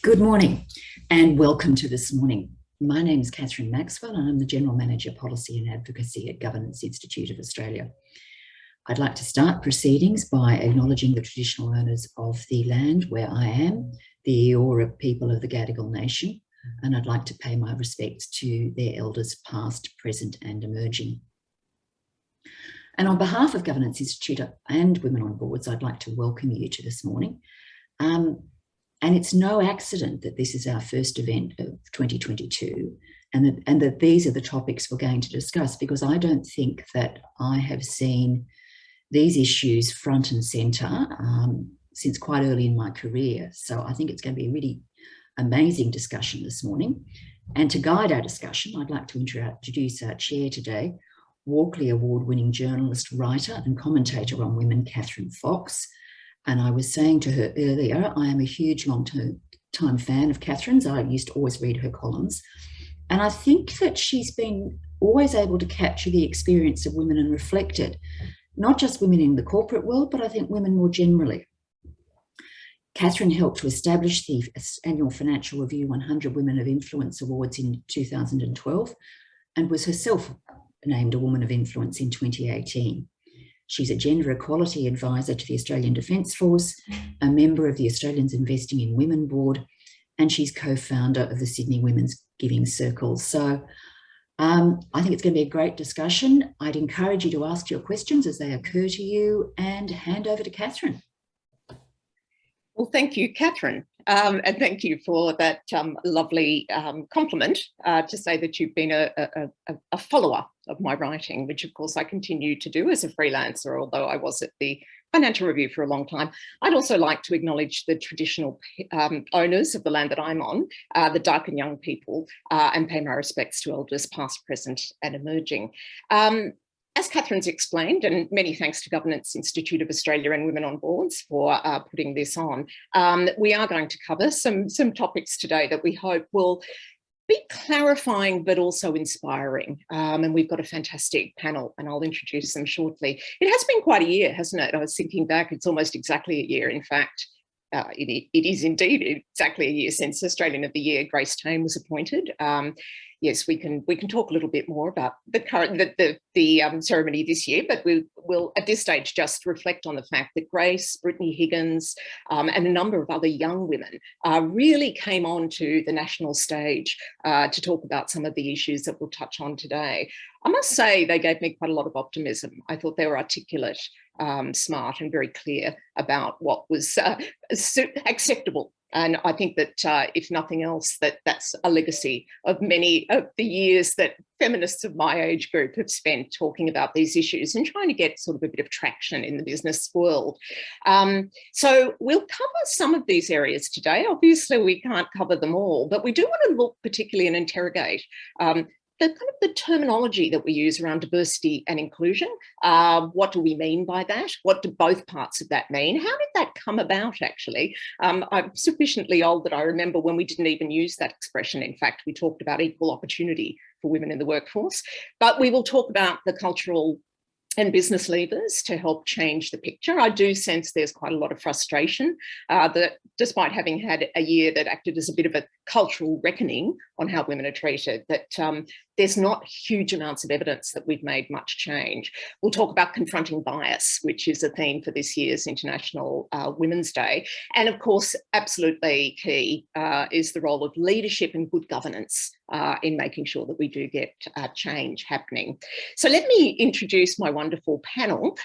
Good morning and welcome to This Morning. My name is Catherine Maxwell and I'm the General Manager Policy and Advocacy at Governance Institute of Australia. I'd like to start proceedings by acknowledging the traditional owners of the land where I am, the Eora people of the Gadigal Nation, and I'd like to pay my respects to their elders past, present and emerging. And on behalf of Governance Institute and Women on Boards, I'd like to welcome you to This Morning. And it's no accident that this is our first event of 2022 and that these are the topics we're going to discuss, because I don't think that I have seen these issues front and centre since quite early in my career. So I think it's going to be a really amazing discussion this morning. And to guide our discussion, I'd like to introduce our chair today, Walkley Award-winning journalist, writer and commentator on women, Catherine Fox. And I was saying to her earlier, I am a huge long-time fan of Catherine's. I used to always read her columns. And I think that she's been always able to capture the experience of women and reflect it, not just women in the corporate world, but I think women more generally. Catherine helped to establish the annual Financial Review 100 Women of Influence Awards in 2012 and was herself named a Woman of Influence in 2018. She's a gender equality advisor to the Australian Defence Force, a member of the Australians Investing in Women Board, and she's co-founder of the Sydney Women's Giving Circle. So I think it's going to be a great discussion. I'd encourage you to ask your questions as they occur to you and hand over to Catherine. Well, thank you, Catherine. And thank you for that lovely compliment to say that you've been a follower of my writing, which of course I continue to do as a freelancer, although I was at the Financial Review for a long time. I'd also like to acknowledge the traditional owners of the land that I'm on, the Dark and Young people, and pay my respects to elders past, present and emerging. As Catherine's explained, and many thanks to Governance Institute of Australia and Women on Boards for putting this on, we are going to cover some topics today that we hope will be clarifying but also inspiring. And we've got a fantastic panel and I'll introduce them shortly. It has been quite a year, hasn't it? I was thinking back, it's almost exactly a year. In fact, it is indeed exactly a year since Australian of the Year Grace Tame was appointed. Yes, we can talk a little bit more about the ceremony this year, but we will at this stage just reflect on the fact that Grace, Brittany Higgins, and a number of other young women really came onto the national stage to talk about some of the issues that we'll touch on today. I must say they gave me quite a lot of optimism. I thought they were articulate, smart and very clear about what was acceptable. And I think that if nothing else, that's a legacy of many of the years that feminists of my age group have spent talking about these issues and trying to get sort of a bit of traction in the business world. So we'll cover some of these areas today. Obviously, we can't cover them all, but we do want to look particularly and interrogate the terminology that we use around diversity and inclusion. What do we mean by that? What do both parts of that mean? How did that come about, actually? I'm sufficiently old that I remember when we didn't even use that expression. In fact, we talked about equal opportunity for women in the workforce. But we will talk about the cultural and business levers to help change the picture. I do sense there's quite a lot of frustration that despite having had a year that acted as a bit of a cultural reckoning on how women are treated, that there's not huge amounts of evidence that we've made much change. We'll talk about confronting bias, which is a theme for this year's International Women's Day. And of course, absolutely key is the role of leadership and good governance in making sure that we do get change happening. So let me introduce my wonderful panel.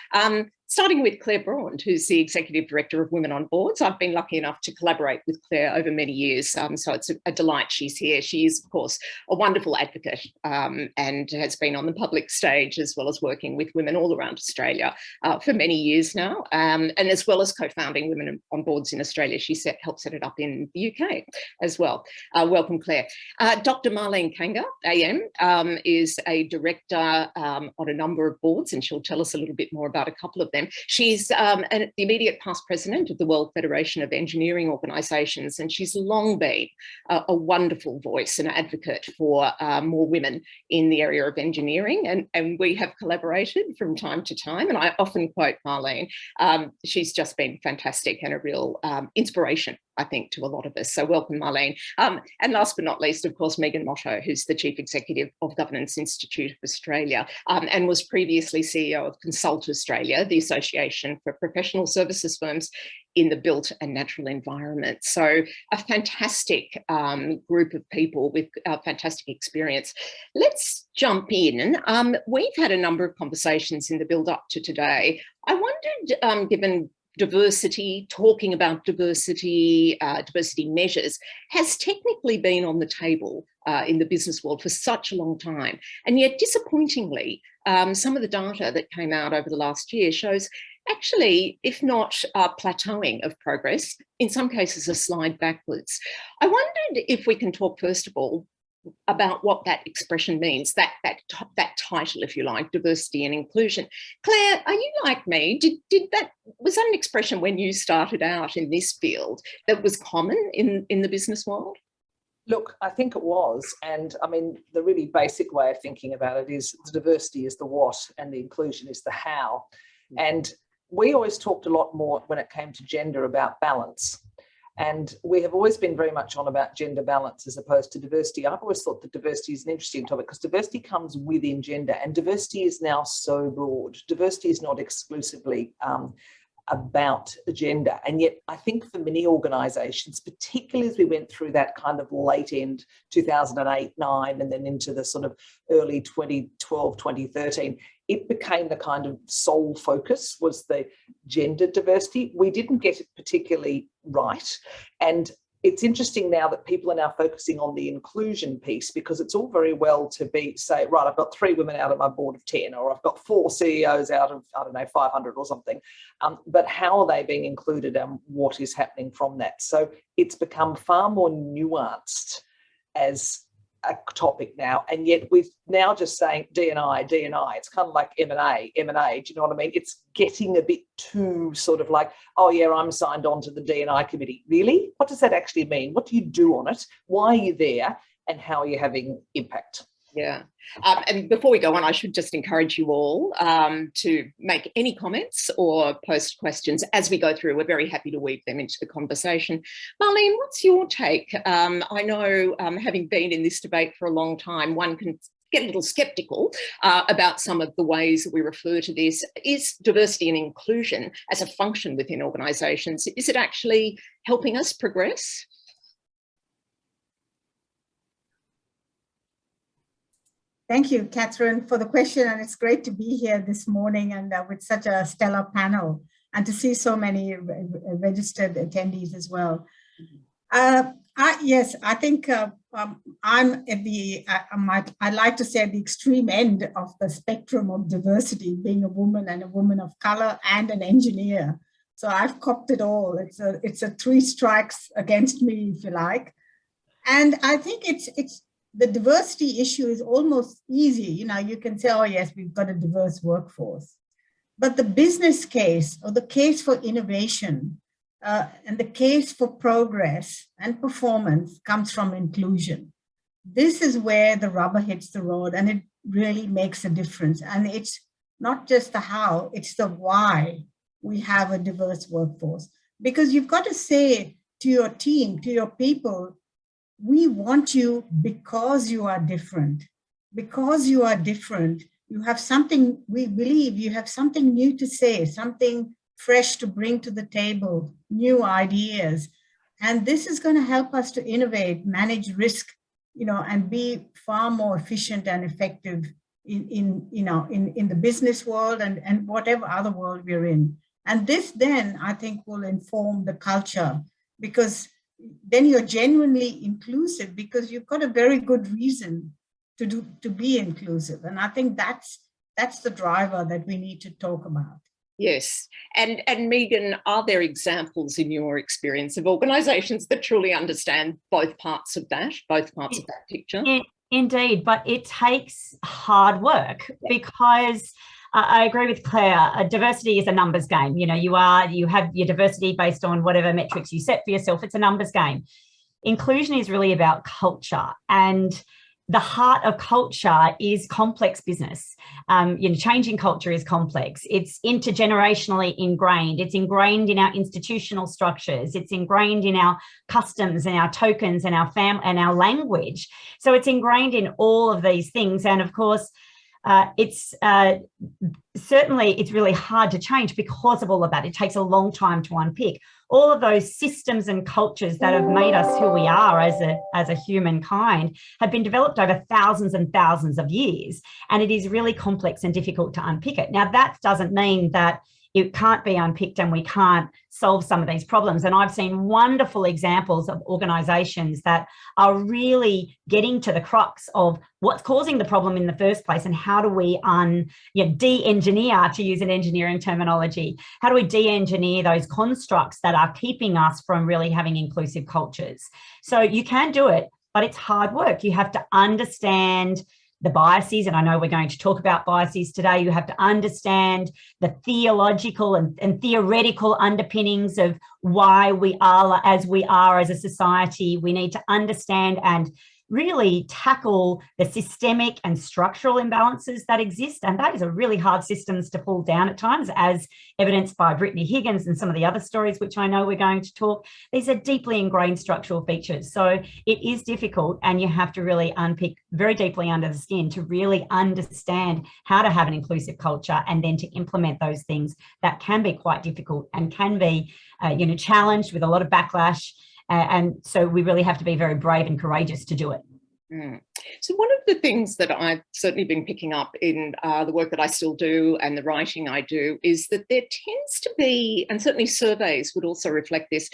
Starting with Claire Braund, who's the Executive Director of Women on Boards. I've been lucky enough to collaborate with Claire over many years, so it's a delight she's here. She is, of course, a wonderful advocate and has been on the public stage as well as working with women all around Australia for many years now, and as well as co-founding Women on Boards in Australia. She helped set it up in the UK as well. Welcome, Claire. Dr. Marlene Kanga, AM, is a director on a number of boards, and she'll tell us a little bit more about a couple of them. She's the immediate past president of the World Federation of Engineering Organisations, and she's long been a wonderful voice and advocate for more women in the area of engineering. And we have collaborated from time to time, and I often quote Marlene. She's just been fantastic and a real inspiration I think, to a lot of us. So welcome, Marlene. And last but not least, of course, Megan Motto, who's the Chief Executive of Governance Institute of Australia, and was previously CEO of Consult Australia, the Association for Professional Services Firms in the built and natural environment. So a fantastic group of people with fantastic experience. Let's jump in. We've had a number of conversations in the build up to today. I wondered, given diversity, talking about diversity, diversity measures, has technically been on the table in the business world for such a long time. And yet, disappointingly, some of the data that came out over the last year shows actually, if not plateauing of progress, in some cases a slide backwards. I wondered if we can talk, first of all, about what that expression means, that title, if you like, diversity and inclusion. Claire, are you like me? Was that an expression when you started out in this field that was common in the business world? Look, I think it was. And I mean, the really basic way of thinking about it is the diversity is the what and the inclusion is the how. And we always talked a lot more when it came to gender about balance. And we have always been very much on about gender balance as opposed to diversity. I've always thought that diversity is an interesting topic because diversity comes within gender, and diversity is now so broad. Diversity is not exclusively about gender. And yet I think for many organisations, particularly as we went through that kind of late end 2008-9 and then into the sort of early 2012, 2013, it became the kind of sole focus was the gender diversity. We didn't get it particularly right. And it's interesting now that people are now focusing on the inclusion piece, because it's all very well to say, right, I've got 3 women out of my board of 10, or I've got 4 CEOs out of, I don't know, 500 or something. But how are they being included and what is happening from that? So it's become far more nuanced as a topic now, and yet we're now just saying D&I. It's kind of like M&A. Do you know what I mean? It's getting a bit too sort of like, oh yeah, I'm signed on to the D&I committee. Really? What does that actually mean? What do you do on it? Why are you there? And how are you having impact? Yeah. And before we go on, I should just encourage you all to make any comments or post questions as we go through. We're very happy to weave them into the conversation. Marlene, what's your take? I know, having been in this debate for a long time, one can get a little sceptical about some of the ways that we refer to this. Is diversity and inclusion as a function within organisations, is it actually helping us progress? Thank you, Catherine, for the question. And it's great to be here this morning and with such a stellar panel and to see so many registered attendees as well. Yes, I think I'm at I like to say at the extreme end of the spectrum of diversity, being a woman and a woman of color and an engineer. So I've copped it all. It's a 3 strikes against me, if you like. And I think it's the diversity issue is almost easy. You know, you can say, oh yes, we've got a diverse workforce. But the business case or the case for innovation and the case for progress and performance comes from inclusion. This is where the rubber hits the road and it really makes a difference. And it's not just the how, it's the why we have a diverse workforce. Because you've got to say to your team, to your people, we want you because you are different. Because you are different, you have something, we believe you have something new to say, something fresh to bring to the table, new ideas. And this is going to help us to innovate, manage risk, you know, and be far more efficient and effective in the business world and whatever other world we're in. And this then, I think, will inform the culture, because then you're genuinely inclusive because you've got a very good reason to be inclusive. And I think that's the driver that we need to talk about. Yes. And Megan, are there examples in your experience of organisations that truly understand both parts of that picture? Indeed, but it takes hard work because I agree with Claire. Diversity is a numbers game. You know, you have your diversity based on whatever metrics you set for yourself. It's a numbers game. Inclusion is really about culture, and the heart of culture is complex business. Changing culture is complex. It's intergenerationally ingrained. It's ingrained in our institutional structures. It's ingrained in our customs and our tokens and our and our language. So it's ingrained in all of these things. And of course, it's really hard to change because of all of that. It takes a long time to unpick. All of those systems and cultures that have made us who we are as a humankind have been developed over thousands and thousands of years, and it is really complex and difficult to unpick it. Now, that doesn't mean that it can't be unpicked and we can't solve some of these problems. And I've seen wonderful examples of organisations that are really getting to the crux of what's causing the problem in the first place, and how do we de-engineer, to use an engineering terminology, how do we de-engineer those constructs that are keeping us from really having inclusive cultures? So you can do it, but it's hard work. You have to understand the biases, and I know we're going to talk about biases today. You have to understand the theological and theoretical underpinnings of why we are as we are as a society. We need to understand and really tackle the systemic and structural imbalances that exist. And that is a really hard systems to pull down at times, as evidenced by Brittany Higgins and some of the other stories, which I know we're going to talk. These are deeply ingrained structural features. So it is difficult, and you have to really unpick very deeply under the skin to really understand how to have an inclusive culture, and then to implement those things that can be quite difficult and can be challenged with a lot of backlash. And so we really have to be very brave and courageous to do it. So one of the things that I've certainly been picking up in the work that I still do and the writing I do is that there tends to be, and certainly surveys would also reflect this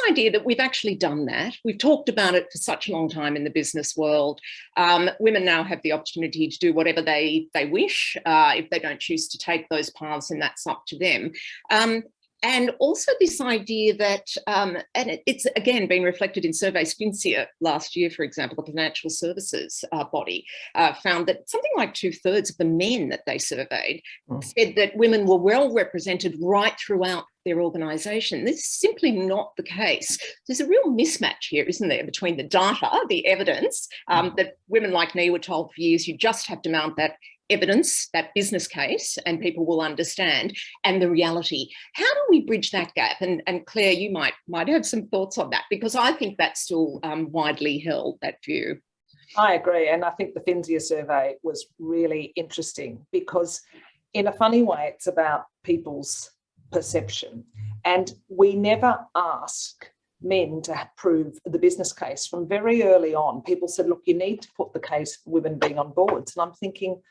idea that we've actually done that. We've talked about it for such a long time in the business world. Women now have the opportunity to do whatever they wish. If they don't choose to take those paths, and that's up to them. And also this idea that, and it's again been reflected in surveys. FGIA last year, for example, the financial services body, found that something like 2/3 of the men that they surveyed said that women were well represented right throughout their organisation. This is simply not the case. There's a real mismatch here, isn't there, between the data, the evidence that women like me were told for years, you just have to mount that evidence, that business case, and people will understand, and the reality. How do we bridge that gap? And Claire, you might have some thoughts on that, because I think that's still widely held, that view. I agree. And I think the FGIA survey was really interesting, because in a funny way, it's about people's perception. And we never ask men to prove the business case. From very early on, people said, look, you need to put the case for women being on boards. And I'm thinking,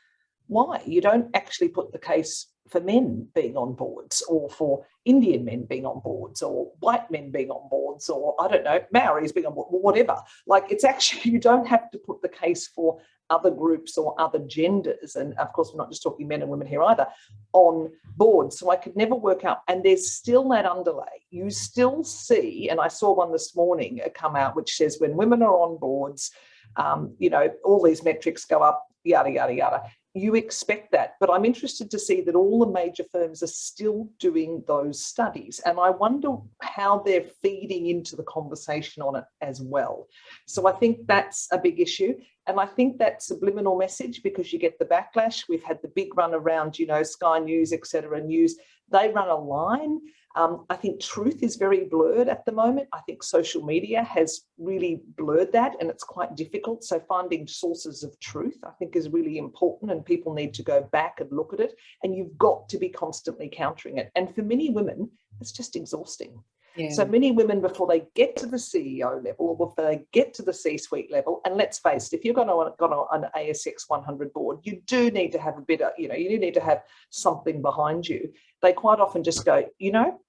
why? You don't actually put the case for men being on boards, or for Indian men being on boards, or white men being on boards, or I don't know, Maoris being on board, whatever. Like, it's actually, you don't have to put the case for other groups or other genders. And of course, we're not just talking men and women here either, on boards. So I could never work out. And there's still that underlay. You still see, and I saw one this morning come out, which says when women are on boards, all these metrics go up, yada, yada, yada. You expect that, but I'm interested to see that all the major firms are still doing those studies, and I wonder how they're feeding into the conversation on it as well. So I think that's a big issue, and I think that subliminal message, because you get the backlash. We've had the big run around, Sky News, etc. News. They run a line. I think truth is very blurred at the moment. I think social media has really blurred that, and it's quite difficult. So finding sources of truth, I think, is really important, and people need to go back and look at it, and you've got to be constantly countering it. And for many women, it's just exhausting. Yeah. So many women, before they get to the CEO level, or before they get to the C-suite level, and let's face it, if you're going to an ASX 100 board, you do need to have a bit of, you do need to have something behind you. They quite often just go,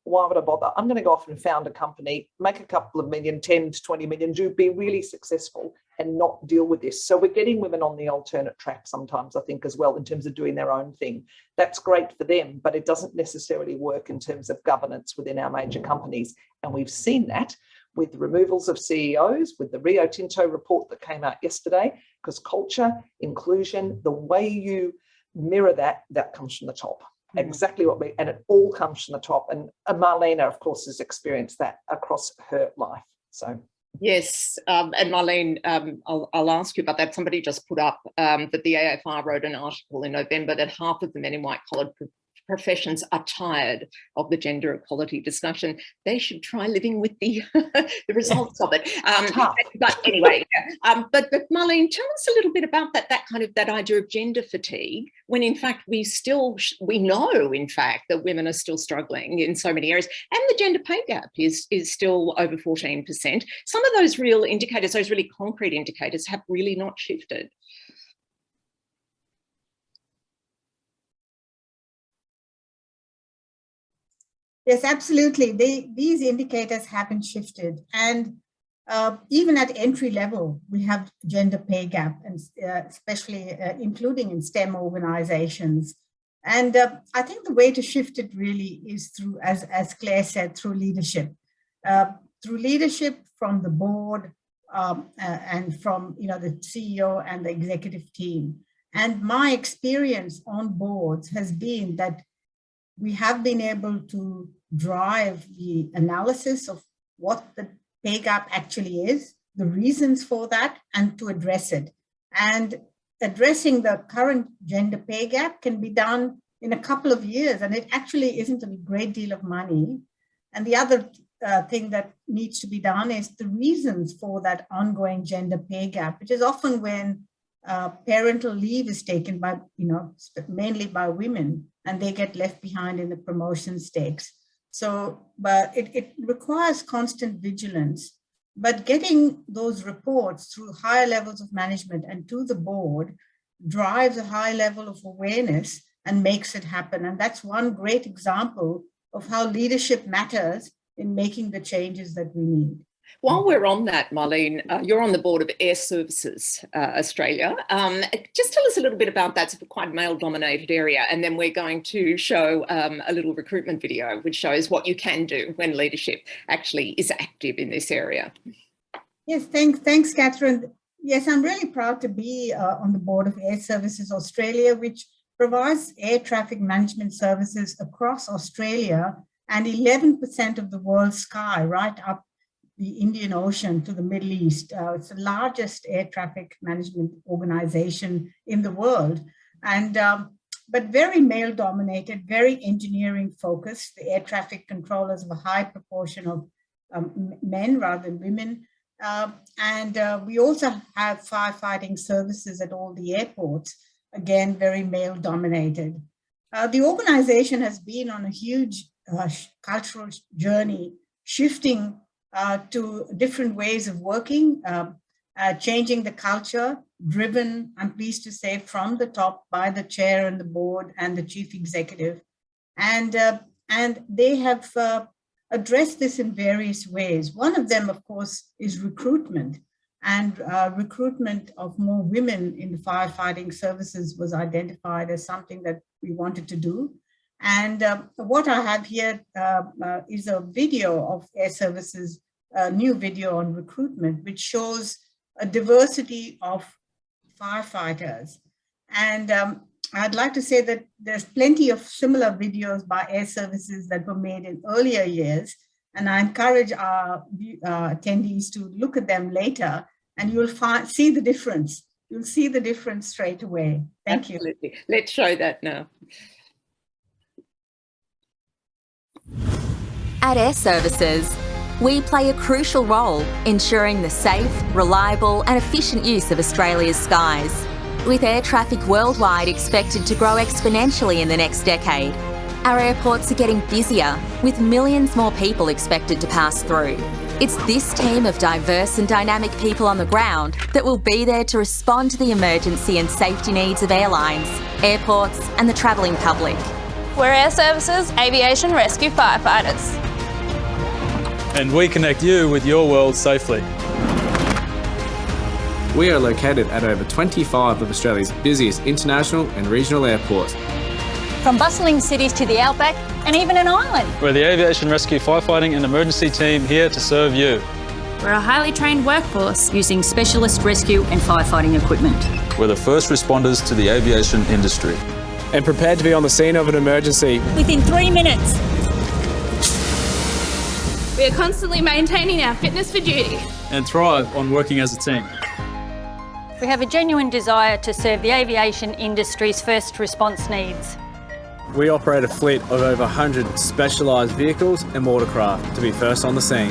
why would I bother? I'm going to go off and found a company, make a couple of million, 10 to 20 million, be really successful, and not deal with this. So we're getting women on the alternate track sometimes, I think, as well, in terms of doing their own thing. That's great for them, but it doesn't necessarily work in terms of governance within our major companies. And we've seen that with the removals of CEOs, with the Rio Tinto report that came out yesterday, because culture, inclusion, the way you mirror that comes from the top. Exactly and it all comes from the top. And Marlene, of course, has experienced that across her life. So Yes, and Marlene, I'll ask you about that. Somebody just put up that the AFR wrote an article in November that half of the men in white-collared professions are tired of the gender equality discussion. They should try living with the the results of it. But anyway, but Marlene, tell us a little bit about that idea of gender fatigue, when in fact we know in fact that women are still struggling in so many areas, and the gender pay gap is still over 14%. Some of those real indicators, those really concrete indicators, have really not shifted. Yes, absolutely. These indicators haven't shifted. And even at entry level, we have gender pay gap, and especially including in STEM organizations. And I think the way to shift it really is through, as Claire said, through leadership. Through leadership from the board and from the CEO and the executive team. And my experience on boards has been that we have been able to drive the analysis of what the pay gap actually is, the reasons for that, and to address it. And addressing the current gender pay gap can be done in a couple of years, and it actually isn't a great deal of money. And the other thing that needs to be done is the reasons for that ongoing gender pay gap, which is often when parental leave is taken by, mainly by women, and they get left behind in the promotion stakes. So, but it requires constant vigilance, but getting those reports through higher levels of management and to the board drives a high level of awareness and makes it happen. And that's one great example of how leadership matters in making the changes that we need. While we're on that, Marlene, you're on the board of Air Services Australia. Just tell us a little bit about that. It's a quite male-dominated area, and then we're going to show a little recruitment video which shows what you can do when leadership actually is active in this area. Yes, thanks, Catherine. Yes, I'm really proud to be on the board of Air Services Australia, which provides air traffic management services across Australia and 11% of the world's sky, right up the Indian Ocean to the Middle East. It's the largest air traffic management organization in the world, and but very male dominated, very engineering focused. The air traffic controllers have a high proportion of men rather than women. And we also have firefighting services at all the airports, again, very male dominated. The organization has been on a huge cultural journey, shifting to different ways of working, changing the culture, driven, I'm pleased to say, from the top by the chair and the board and the chief executive. And they have addressed this in various ways. One of them, of course, is recruitment. And recruitment of more women in the firefighting services was identified as something that we wanted to do. And what I have here is a video of Air Services, a new video on recruitment, which shows a diversity of firefighters. And I'd like to say that there's plenty of similar videos by Air Services that were made in earlier years. And I encourage our attendees to look at them later, and you'll see the difference. You'll see the difference straight away. Thank you. Absolutely. Let's show that now. At Air Services, we play a crucial role ensuring the safe, reliable and efficient use of Australia's skies. With air traffic worldwide expected to grow exponentially in the next decade, our airports are getting busier, with millions more people expected to pass through. It's this team of diverse and dynamic people on the ground that will be there to respond to the emergency and safety needs of airlines, airports and the travelling public. We're Air Services Aviation Rescue Firefighters. And we connect you with your world safely. We are located at over 25 of Australia's busiest international and regional airports. From bustling cities to the outback and even an island. We're the Aviation Rescue Firefighting and Emergency Team here to serve you. We're a highly trained workforce using specialist rescue and firefighting equipment. We're the first responders to the aviation industry. And prepared to be on the scene of an emergency within 3 minutes. We are constantly maintaining our fitness for duty. and thrive on working as a team. We have a genuine desire to serve the aviation industry's first response needs. We operate a fleet of over 100 specialised vehicles and watercraft to be first on the scene.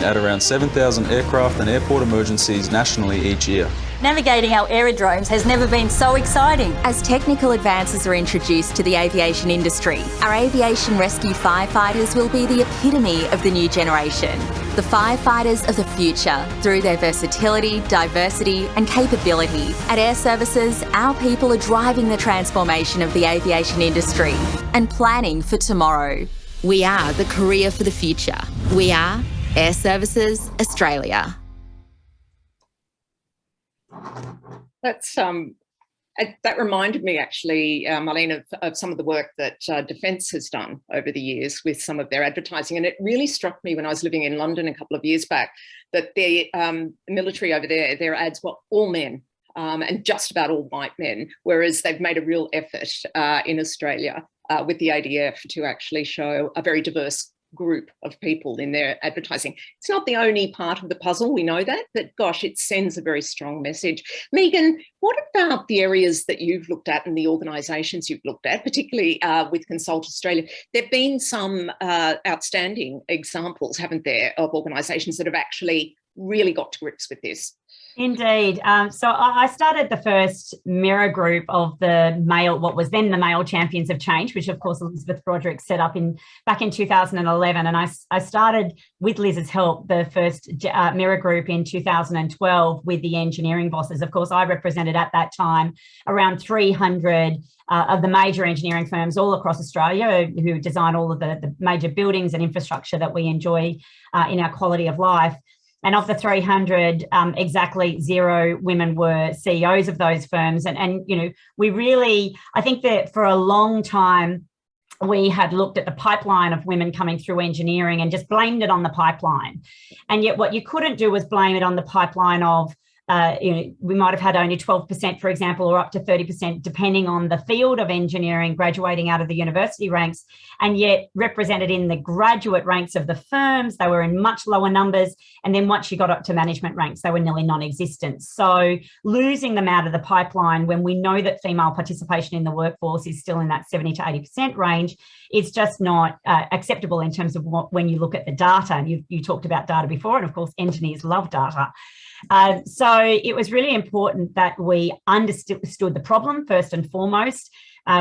At around 7,000 aircraft and airport emergencies nationally each year. Navigating our aerodromes has never been so exciting. As technical advances are introduced to the aviation industry, our aviation rescue firefighters will be the epitome of the new generation. The firefighters of the future through their versatility, diversity and capability. At Air Services, our people are driving the transformation of the aviation industry and planning for tomorrow. We are the career for the future. We are Air Services Australia. That reminded me actually, Marlene, of some of the work that Defence has done over the years with some of their advertising. And it really struck me when I was living in London a couple of years back that the military over there, their ads were all men and just about all white men, whereas they've made a real effort in Australia with the ADF to actually show a very diverse group of people in their advertising. It's not the only part of the puzzle, we know that, but gosh, it sends a very strong message. Megan, what about the areas that you've looked at and the organisations you've looked at, particularly with Consult Australia? There have been some outstanding examples, haven't there, of organisations that have actually really got to grips with this. Indeed. So I started the first mirror group of the male, what was then the Male Champions of Change, which of course Elizabeth Broderick set up back in 2011. And I started with Liz's help the first mirror group in 2012 with the engineering bosses. Of course, I represented at that time around 300 of the major engineering firms all across Australia who design all of the major buildings and infrastructure that we enjoy in our quality of life. And of the 300, exactly 0 women were CEOs of those firms. And you know, we really, I think that for a long time, we had looked at the pipeline of women coming through engineering and just blamed it on the pipeline. And yet what you couldn't do was blame it on the pipeline of, we might have had only 12%, for example, or up to 30%, depending on the field of engineering graduating out of the university ranks. And yet represented in the graduate ranks of the firms, they were in much lower numbers. And then once you got up to management ranks, they were nearly non-existent. So losing them out of the pipeline when we know that female participation in the workforce is still in that 70 to 80% range, is just not acceptable in terms of when you look at the data. And you talked about data before, and of course, engineers love data. So it was really important that we understood the problem first and foremost.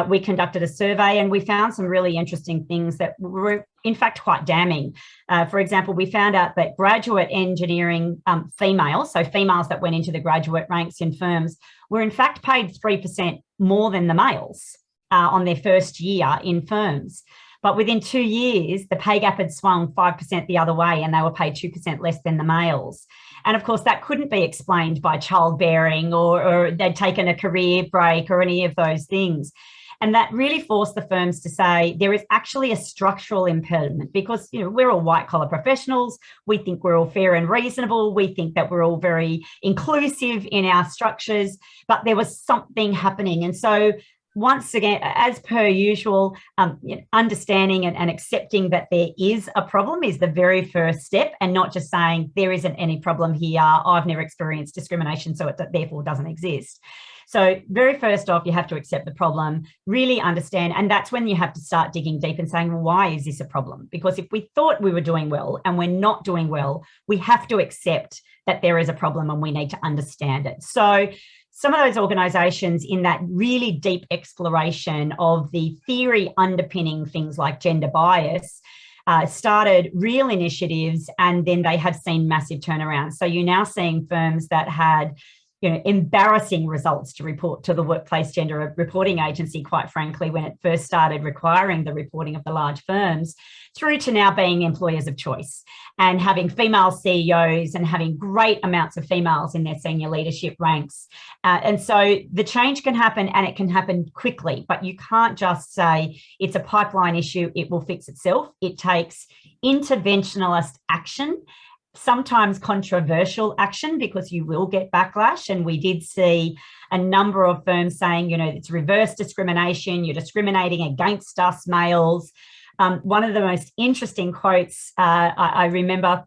We conducted a survey and we found some really interesting things that were in fact quite damning. For example, we found out that graduate engineering females, so females that went into the graduate ranks in firms, were in fact paid 3% more than the males on their first year in firms. But within 2 years, the pay gap had swung 5% the other way and they were paid 2% less than the males. And of course, that couldn't be explained by childbearing or they'd taken a career break or any of those things. And that really forced the firms to say there is actually a structural impediment because, you know, we're all white collar professionals. We think we're all fair and reasonable. We think that we're all very inclusive in our structures, but there was something happening. And so once again, as per usual, understanding and accepting that there is a problem is the very first step, and not just saying there isn't any problem here, I've never experienced discrimination, so it therefore doesn't exist. So very first off, you have to accept the problem, really understand, and that's when you have to start digging deep and saying, well, why is this a problem? Because if we thought we were doing well and we're not doing well, we have to accept that there is a problem and we need to understand it. So some of those organisations in that really deep exploration of the theory underpinning things like gender bias started real initiatives, and then they have seen massive turnarounds. So you're now seeing firms that had, you know, embarrassing results to report to the Workplace Gender Reporting Agency, quite frankly, when it first started requiring the reporting of the large firms, through to now being employers of choice and having female CEOs and having great amounts of females in their senior leadership ranks. And so the change can happen, and it can happen quickly, but you can't just say it's a pipeline issue, it will fix itself. It takes interventionist action, sometimes controversial action, because you will get backlash. And we did see a number of firms saying, you know, it's reverse discrimination, you're discriminating against us males. one of the most interesting quotes I remember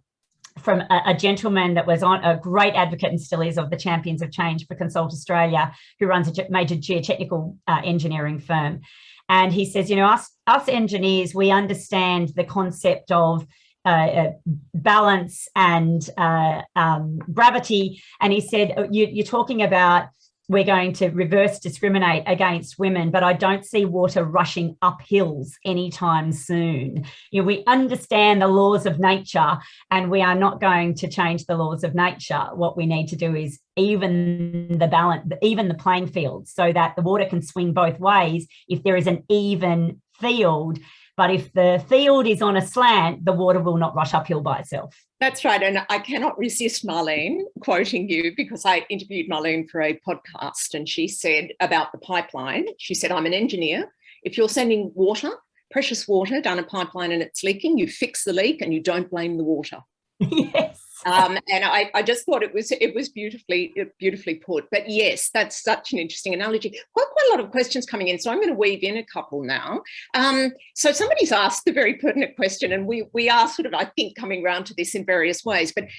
from a gentleman that was on a great advocate and still is of the Champions of Change for Consult Australia, who runs a major geotechnical engineering firm. And he says, you know, us engineers, we understand the concept of balance and gravity. And he said, you're talking about we're going to reverse discriminate against women, but I don't see water rushing up hills anytime soon. You know, we understand the laws of nature, and we are not going to change the laws of nature. What we need to do is even the balance, even the playing field, so that the water can swing both ways if there is an even field. But if the field is on a slant, the water will not rush uphill by itself. That's right. And I cannot resist Marlene quoting you, because I interviewed Marlene for a podcast, and she said about the pipeline, she said, I'm an engineer. If you're sending water, precious water, down a pipeline and it's leaking, you fix the leak and you don't blame the water. Yes. And I just thought it was beautifully put. But yes, that's such an interesting analogy. Quite a lot of questions coming in, so I'm going to weave in a couple now. So somebody's asked the very pertinent question, and we are sort of, I think, coming round to this in various ways. But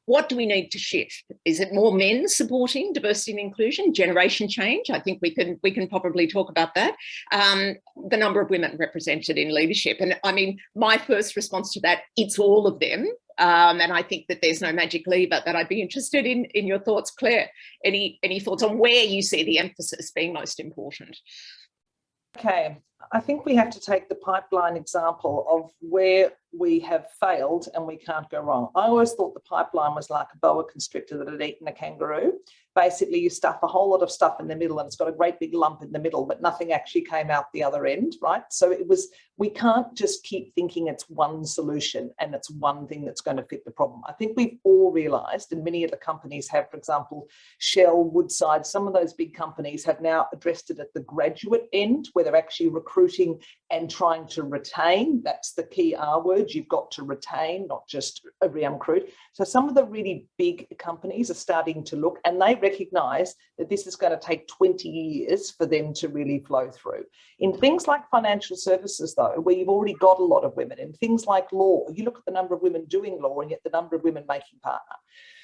what do we need to shift? Is it more men supporting diversity and inclusion? Generation change? I think we can probably talk about that. The number of women represented in leadership, and I mean, my first response to that, it's all of them. And I think that there's no magic lever. That I'd be interested in your thoughts, Claire. Any thoughts on where you see the emphasis being most important? Okay, I think we have to take the pipeline example of where we have failed and we can't go wrong. I always thought the pipeline was like a boa constrictor that had eaten a kangaroo. Basically, you stuff a whole lot of stuff in the middle and it's got a great big lump in the middle, but nothing actually came out the other end, right? So we can't just keep thinking it's one solution and it's one thing that's going to fit the problem. I think we've all realised, and many of the companies have, for example, Shell, Woodside, some of those big companies have now addressed it at the graduate end, where they're actually recruiting and trying to retain. That's the key R word. You've got to retain, not just recruit. So some of the really big companies are starting to look, and they recognise that this is going to take 20 years for them to really flow through. In things like financial services, though, where you've already got a lot of women, in things like law, you look at the number of women doing law and yet the number of women making partner.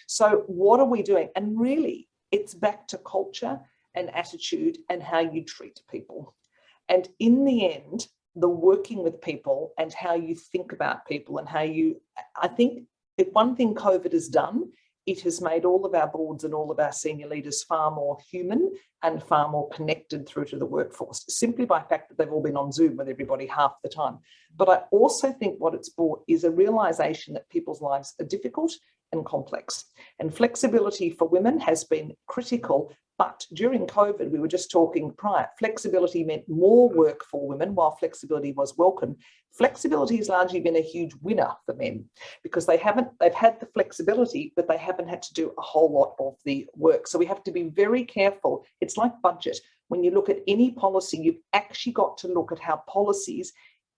So what are we doing? And really, it's back to culture and attitude and how you treat people. And in the end, the working with people and how you think about people and how I think if one thing COVID has done, it has made all of our boards and all of our senior leaders far more human and far more connected through to the workforce, simply by the fact that they've all been on Zoom with everybody half the time. But I also think what it's brought is a realisation that people's lives are difficult and complex. And flexibility for women has been critical. But during COVID, we were just talking prior, flexibility meant more work for women while flexibility was welcome. Flexibility has largely been a huge winner for men because they've had the flexibility, but they haven't had to do a whole lot of the work. So we have to be very careful. It's like budget. When you look at any policy, you've actually got to look at how policies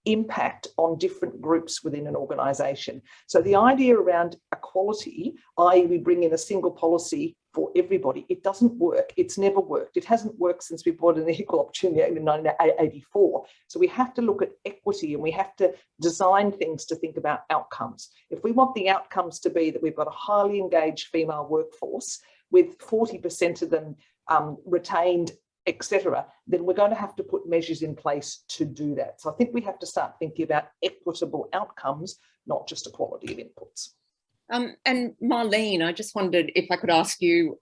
impact on different groups within an organisation. So the idea around equality, i.e. we bring in a single policy for everybody, it doesn't work. It's never worked. It hasn't worked since we brought in the Equal Opportunity Act in 1984. So we have to look at equity and we have to design things to think about outcomes. If we want the outcomes to be that we've got a highly engaged female workforce with 40% of them retained, etc., then we're going to have to put measures in place to do that. So I think we have to start thinking about equitable outcomes, not just equality of inputs. And Marlene, I just wondered if I could ask you,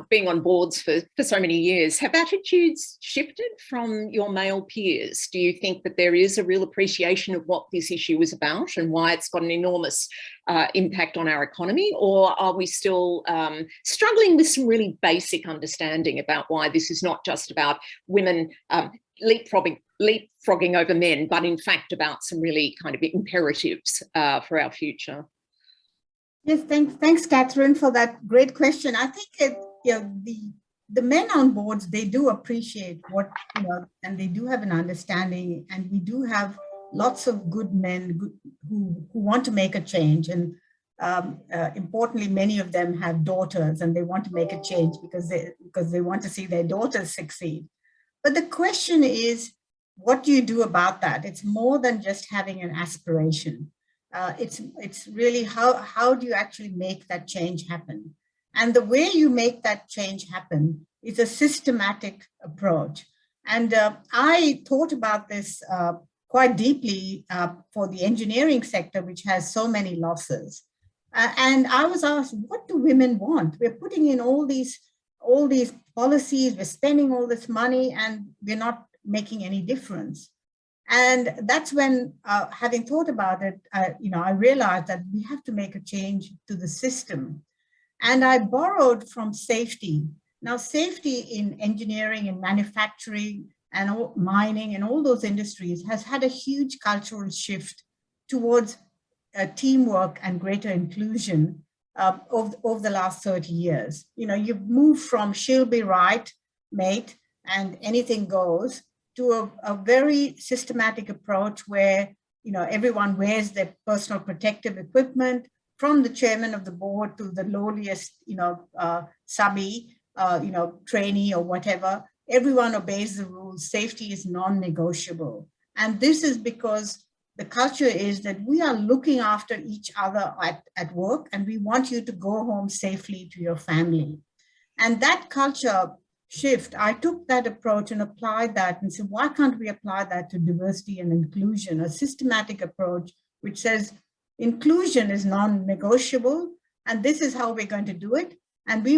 being on boards for so many years, have attitudes shifted from your male peers? Do you think that there is a real appreciation of what this issue is about and why it's got an enormous impact on our economy? Or are we still struggling with some really basic understanding about why this is not just about women leapfrogging over men, but in fact about some really kind of imperatives for our future? Yes, thanks, Catherine, for that great question. I think the men on boards, they do appreciate what, and they do have an understanding, and we do have lots of good men who want to make a change. And importantly, many of them have daughters and they want to make a change because they want to see their daughters succeed. But the question is, what do you do about that? It's more than just having an aspiration. It's really how do you actually make that change happen? And the way you make that change happen is a systematic approach. And I thought about this quite deeply for the engineering sector, which has so many losses. And I was asked, what do women want? We're putting in all these policies, we're spending all this money, and we're not making any difference. And that's when, having thought about it, I realized that we have to make a change to the system. And I borrowed from safety. Now, safety in engineering and manufacturing and mining and all those industries has had a huge cultural shift towards teamwork and greater inclusion over the last 30 years. You've moved from she'll be right, mate, and anything goes, to a very systematic approach where everyone wears their personal protective equipment, from the chairman of the board to the lowliest subby, trainee or whatever. Everyone obeys the rules. Safety is non-negotiable. And this is because the culture is that we are looking after each other at work, and we want you to go home safely to your family. And that culture shift, I took that approach and applied that and said, why can't we apply that to diversity and inclusion, a systematic approach which says inclusion is non-negotiable, and this is how we're going to do it. And we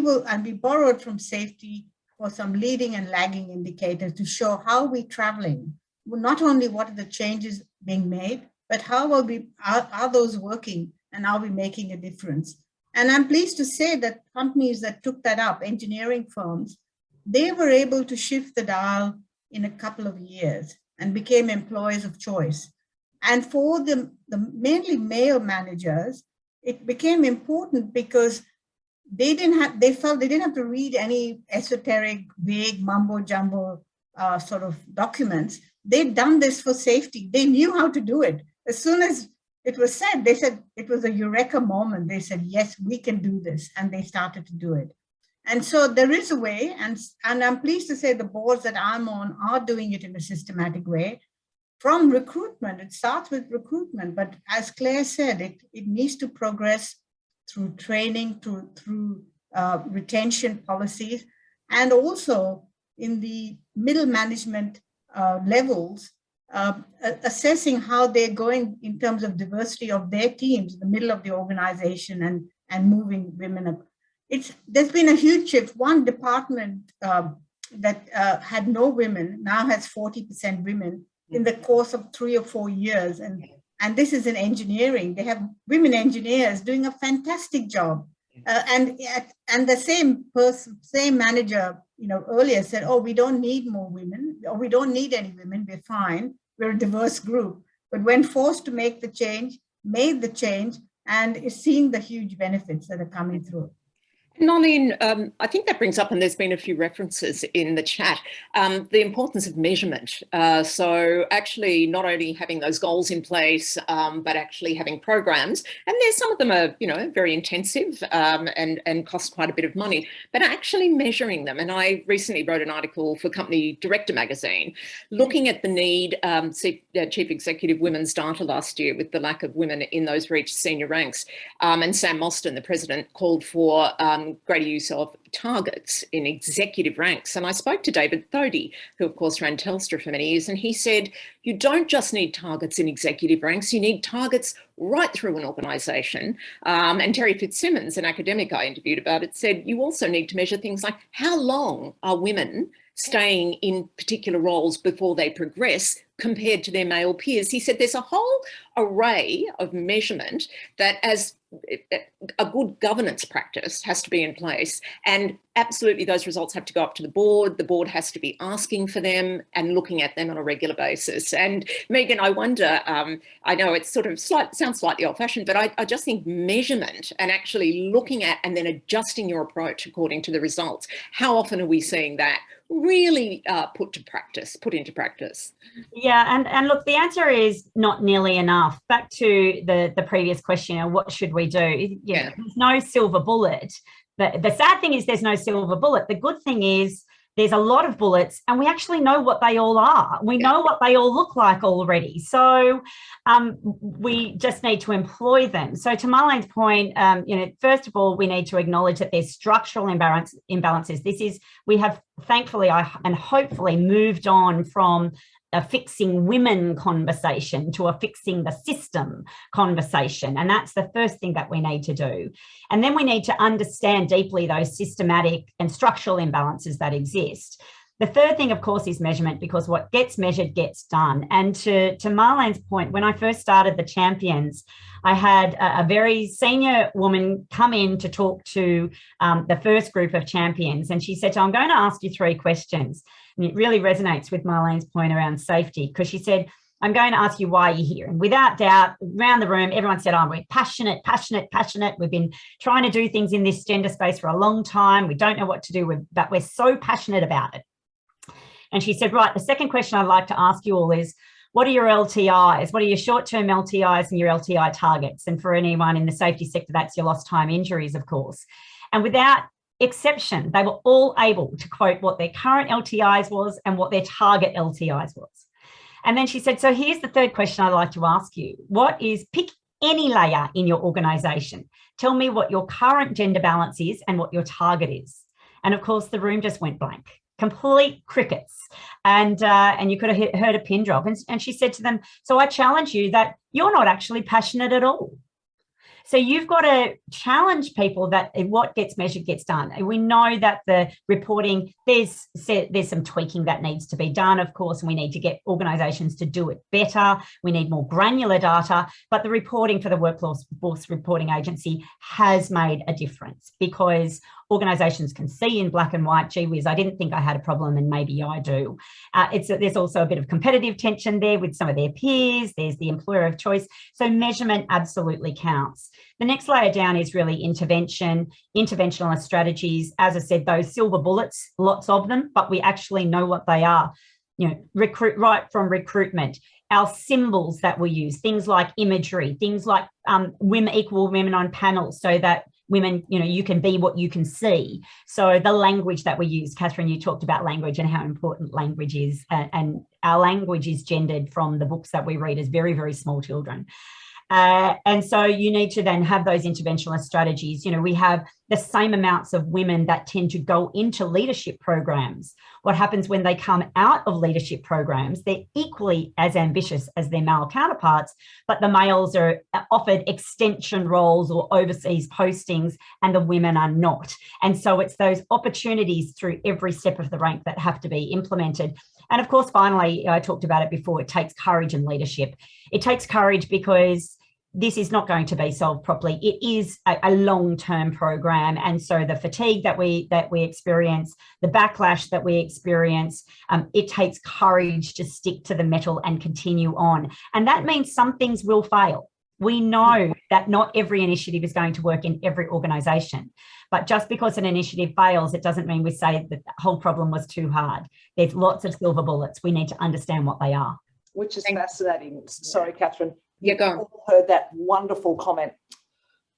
borrowed from safety for some leading and lagging indicators to show how we're traveling. Not only what are the changes being made, but how are those working, and are we making a difference? And I'm pleased to say that companies that took that up, engineering firms, they were able to shift the dial in a couple of years and became employers of choice. And for the mainly male managers, it became important because they felt they didn't have to read any esoteric, vague, mumbo jumbo sort of documents. They'd done this for safety. They knew how to do it. As soon as it was said, they said it was a eureka moment. They said, yes, we can do this. And they started to do it. And so there is a way, and I'm pleased to say the boards that I'm on are doing it in a systematic way. From recruitment, it starts with recruitment, but as Claire said, it needs to progress through training, through retention policies, and also in the middle management levels, assessing how they're going in terms of diversity of their teams, the middle of the organization, and moving women up. There's been a huge shift. One department that had no women now has 40% women in the course of 3 or 4 years. And this is in engineering. They have women engineers doing a fantastic job. And the same manager, earlier said, oh, we don't need more women, or we don't need any women, we're fine. We're a diverse group. But when forced to make the change, made the change, and is seeing the huge benefits that are coming through. Marlene, I think that brings up, and there's been a few references in the chat, the importance of measurement. So actually not only having those goals in place, but actually having programs, and there's some of them are, very intensive and cost quite a bit of money, but actually measuring them. And I recently wrote an article for Company Director magazine, looking at the need, Chief Executive Women's Data last year with the lack of women in those reached senior ranks. And Sam Mostyn, the president, called for greater use of targets in executive ranks. And I spoke to David Thodey, who of course ran Telstra for many years, and he said, you don't just need targets in executive ranks, you need targets right through an organisation. And Terry Fitzsimmons, an academic I interviewed about it, said you also need to measure things like how long are women staying in particular roles before they progress compared to their male peers. He said there's a whole array of measurement that, as a good governance practice, has to be in place, and absolutely those results have to go up to the board has to be asking for them and looking at them on a regular basis. And Megan, I wonder, I know it's sort of sounds slightly old-fashioned, but I just think measurement and actually looking at and then adjusting your approach according to the results, how often are we seeing that really put into practice? Yeah, and look, the answer is not nearly enough. Back to the previous question, what should we do? There's no silver bullet. The sad thing is there's no silver bullet. The good thing is there's a lot of bullets, and we actually know what they all are. We know what they all look like already. So we just need to employ them. So to Marlene's point, first of all, we need to acknowledge that there's structural imbalances. We have thankfully and hopefully moved on from a fixing women conversation to a fixing the system conversation. And that's the first thing that we need to do. And then we need to understand deeply those systematic and structural imbalances that exist. The third thing, of course, is measurement, because what gets measured gets done. And to Marlene's point, when I first started the Champions, I had a very senior woman come in to talk to the first group of champions. And she said, I'm going to ask you 3 questions. And it really resonates with Marlene's point around safety, because she said, I'm going to ask you why you're here. And without doubt, around the room, everyone said, oh, we're passionate. We've been trying to do things in this gender space for a long time. We don't know what to do, but we're so passionate about it. And she said, right, the second question I'd like to ask you all is, what are your LTIs? What are your short-term LTIs and your LTI targets? And for anyone in the safety sector, that's your lost time injuries, of course. And without exception, they were all able to quote what their current LTIs was and what their target LTIs was. And then she said, so here's the third question I'd like to ask you. Pick any layer in your organisation. Tell me what your current gender balance is and what your target is. And of course, the room just went blank. Complete crickets, and you could have heard a pin drop. And she said to them, so I challenge you that you're not actually passionate at all. So you've got to challenge people that what gets measured gets done. And we know that the reporting, there's some tweaking that needs to be done, of course, and we need to get organisations to do it better. We need more granular data, but the reporting for the Workforce Reporting Agency has made a difference, because organisations can see in black and white, gee whiz, I didn't think I had a problem and maybe I do. There's also a bit of competitive tension there with some of their peers. There's the employer of choice. So measurement absolutely counts. The next layer down is really interventional strategies. As I said, those silver bullets, lots of them, but we actually know what they are. Right from recruitment, our symbols that we use, things like imagery, things like equal women on panels, so that women, you can be what you can see. So the language that we use, Catherine, you talked about language and how important language is, and our language is gendered from the books that we read as very, very small children. And so you need to then have those interventionist strategies. We have the same amounts of women that tend to go into leadership programs. What happens when they come out of leadership programs? They're equally as ambitious as their male counterparts, but the males are offered extension roles or overseas postings and the women are not. And so it's those opportunities through every step of the rank that have to be implemented. And of course, finally, I talked about it before, it takes courage and leadership. It takes courage because this is not going to be solved properly. It is a long-term program. And so the fatigue that we experience, the backlash that we experience, it takes courage to stick to the metal and continue on. And that means some things will fail. We know that not every initiative is going to work in every organisation. But just because an initiative fails, it doesn't mean we say that the whole problem was too hard. There's lots of silver bullets. We need to understand what they are. Which is fascinating. Sorry, Catherine. Yeah, go on. You all heard that wonderful comment.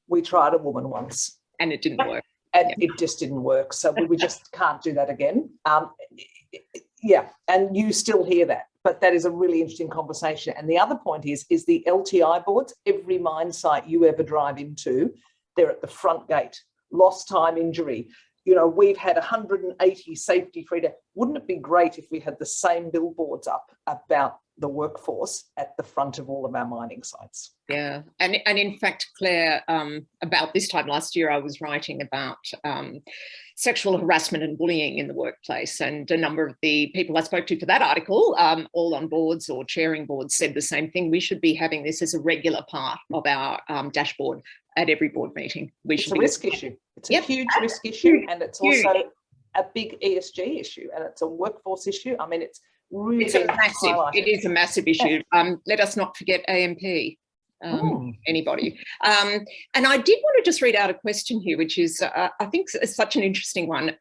We tried a woman once. And it didn't work. And it just didn't work. So we just can't do that again. And you still hear that. But that is a really interesting conversation. And the other point is the LTI boards. Every mine site you ever drive into, they're at the front gate. Lost time injury. We've had 180 safety-free days. Wouldn't it be great if we had the same billboards up about the workforce at the front of all of our mining sites? Yeah, and in fact, Claire, about this time last year, I was writing about sexual harassment and bullying in the workplace, and a number of the people I spoke to for that article, all on boards or chairing boards, said the same thing. We should be having this as a regular part of our dashboard at every board meeting. It's a risk issue. It's a huge risk issue, and it's also a big ESG issue, and it's a workforce issue. I mean, it's really it is a massive issue. Let us not forget AMP. Anybody. And I did want to just read out a question here, which is, I think, such an interesting one.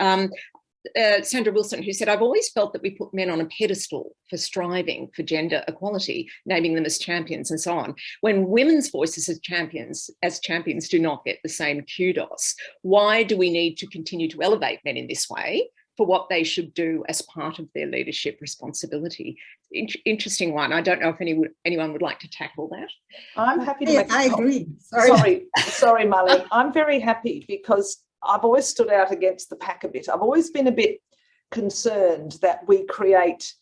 Sandra Wilson, who said, I've always felt that we put men on a pedestal for striving for gender equality, naming them as champions and so on, when women's voices as champions do not get the same kudos. Why do we need to continue to elevate men in this way? for what they should do as part of their leadership responsibility. Interesting one. I don't know if anyone would like to tackle that. I'm happy to make I agree. Sorry, Marlene. I'm very happy because I've always stood out against the pack a bit. I've always been a bit concerned that we create.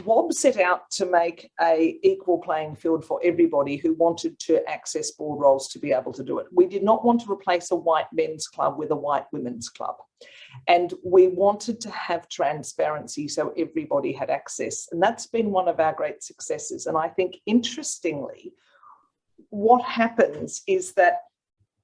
WOB set out to make an equal playing field for everybody who wanted to access board roles to be able to do it. We did not want to replace a white men's club with a white women's club. And we wanted to have transparency so everybody had access. And that's been one of our great successes. And I think, interestingly, what happens is that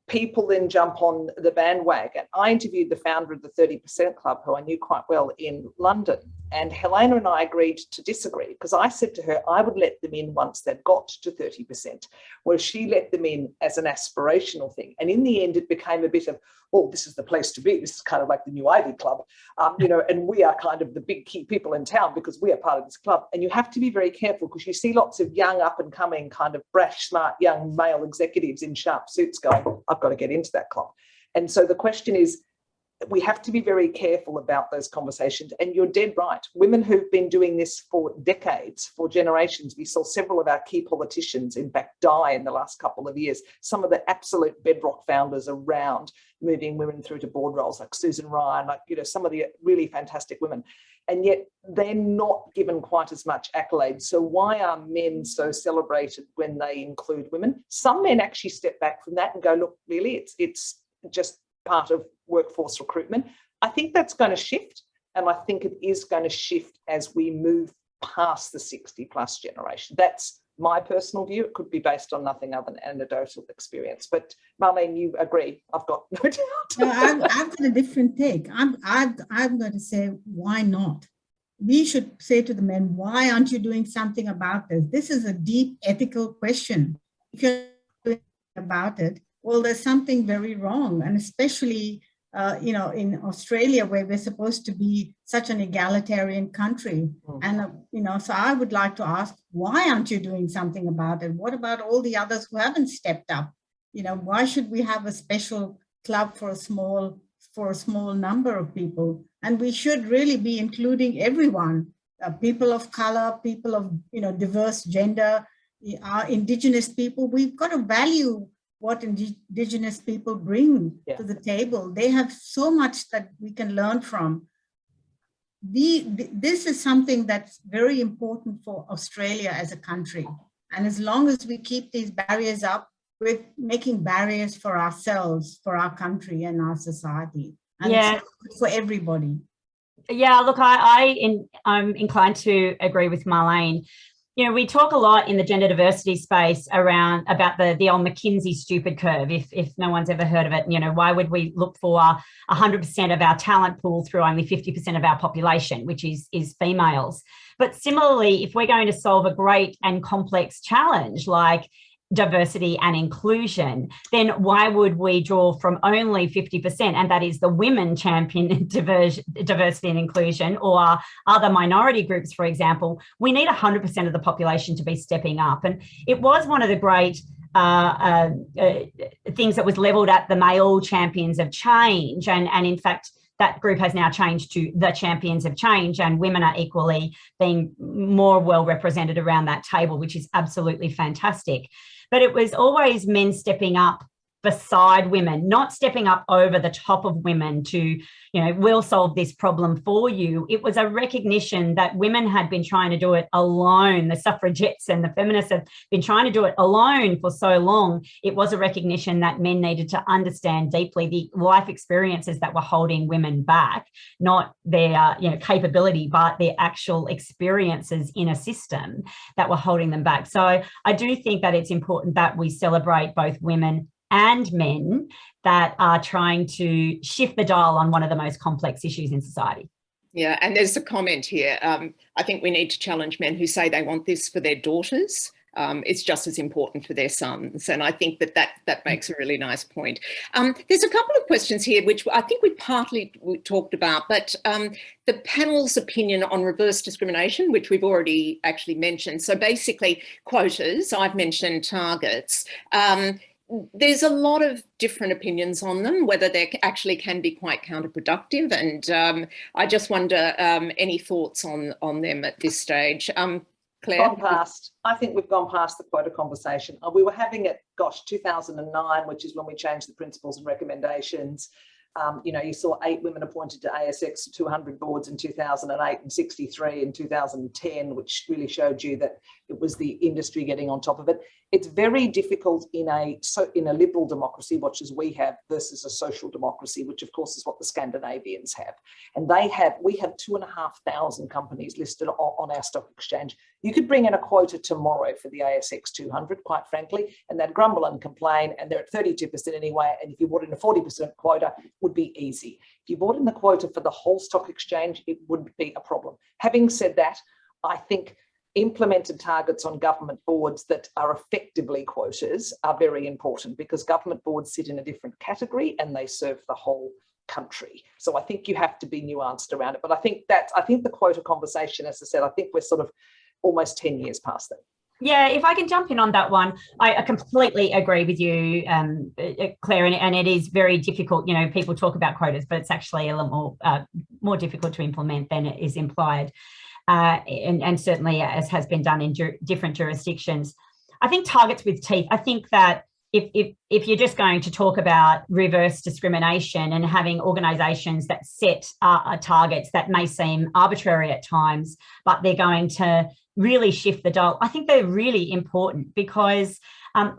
people then jump on the bandwagon. I interviewed the founder of the 30% Club, who I knew quite well, in London. And Helena and I agreed to disagree because I said to her, I would let them in once they'd got to 30%, whereas she let them in as an aspirational thing. And in the end, it became a bit of, oh, this is the place to be. This is kind of like the new Ivy Club, and we are kind of the big key people in town because we are part of this club. And you have to be very careful because you see lots of young, up and coming, kind of brash, smart, young male executives in sharp suits going, I've got to get into that club. And so the question is, we have to be very careful about those conversations. And you're dead right. Women who've been doing this for decades, for generations, we saw several of our key politicians, in fact, die in the last couple of years. Some of the absolute bedrock founders around moving women through to board roles, like Susan Ryan, like, some of the really fantastic women. And yet they're not given quite as much accolade. So why are men so celebrated when they include women? Some men actually step back from that and go, look, really, it's just part of workforce recruitment. I think that's going to shift, and I think it is going to shift as we move past the 60+ generation. That's my personal view. It could be based on nothing other than anecdotal experience. But Marlene, you agree? I've got no doubt. No, I've got a different take. I'm going to say, why not? We should say to the men, why aren't you doing something about this? This is a deep ethical question. If you're doing about it, well, there's something very wrong, and especially in Australia, where we're supposed to be such an egalitarian country. And, so I would like to ask, why aren't you doing something about it? What about all the others who haven't stepped up? Why should we have a special club for a small number of people? And we should really be including everyone, people of color, people of, diverse gender, Indigenous people. We've got to value what Indigenous people bring to the table. They have so much that we can learn from. This is something that's very important for Australia as a country. And as long as we keep these barriers up, we're making barriers for ourselves, for our country and our society. And it's for everybody. Yeah, look, I'm inclined to agree with Marlene. We talk a lot in the gender diversity space about the old McKinsey stupid curve, if no one's ever heard of it. Why would we look for 100% of our talent pool through only 50% of our population, which is females? But similarly, if we're going to solve a great and complex challenge like diversity and inclusion, then why would we draw from only 50%, and that is the women champion diversity and inclusion, or other minority groups, for example? We need 100% of the population to be stepping up. And it was one of the great things that was levelled at the male champions of change, and in fact that group has now changed to the champions of change, and women are equally being more well represented around that table, which is absolutely fantastic. But it was always men stepping up beside women, not stepping up over the top of women to, we'll solve this problem for you. It was a recognition that women had been trying to do it alone. The suffragettes and the feminists have been trying to do it alone for so long. It was a recognition that men needed to understand deeply the life experiences that were holding women back, not their capability, but their actual experiences in a system that were holding them back. So I do think that it's important that we celebrate both women and men that are trying to shift the dial on one of the most complex issues in society. Yeah, and there's a comment here. I think we need to challenge men who say they want this for their daughters. It's just as important for their sons. And I think that makes a really nice point. There's a couple of questions here, which I think we partly talked about, but the panel's opinion on reverse discrimination, which we've already actually mentioned. So basically quotas, I've mentioned targets. there's a lot of different opinions on them, whether they actually can be quite counterproductive. And I just wonder, any thoughts on them at this stage? Claire? I think we've gone past the quota conversation. We were having it, 2009, which is when we changed the principles and recommendations. You saw 8 women appointed to ASX 200 boards in 2008 and 63 in 2010, which really showed you that it was the industry getting on top of it. It's very difficult in a liberal democracy, which as we have, versus a social democracy, which of course is what the Scandinavians have. And we have 2,500 companies listed on our stock exchange. You could bring in a quota tomorrow for the ASX 200, quite frankly, and they'd grumble and complain, and they're at 32% anyway. And if you brought in a 40% quota, it would be easy. If you brought in the quota for the whole stock exchange, it would be a problem. Having said that, I think implemented targets on government boards that are effectively quotas are very important, because government boards sit in a different category and they serve the whole country. So I think you have to be nuanced around it. But I think the quota conversation, as I said, I think we're sort of almost 10 years past that. Yeah, if I can jump in on that one, I completely agree with you, Claire, and it is very difficult. People talk about quotas, but it's actually a little more difficult to implement than it is implied. And certainly as has been done in different jurisdictions. I think targets with teeth. I think that if you're just going to talk about reverse discrimination and having organisations that set targets that may seem arbitrary at times, but they're going to really shift the dial, I think they're really important, because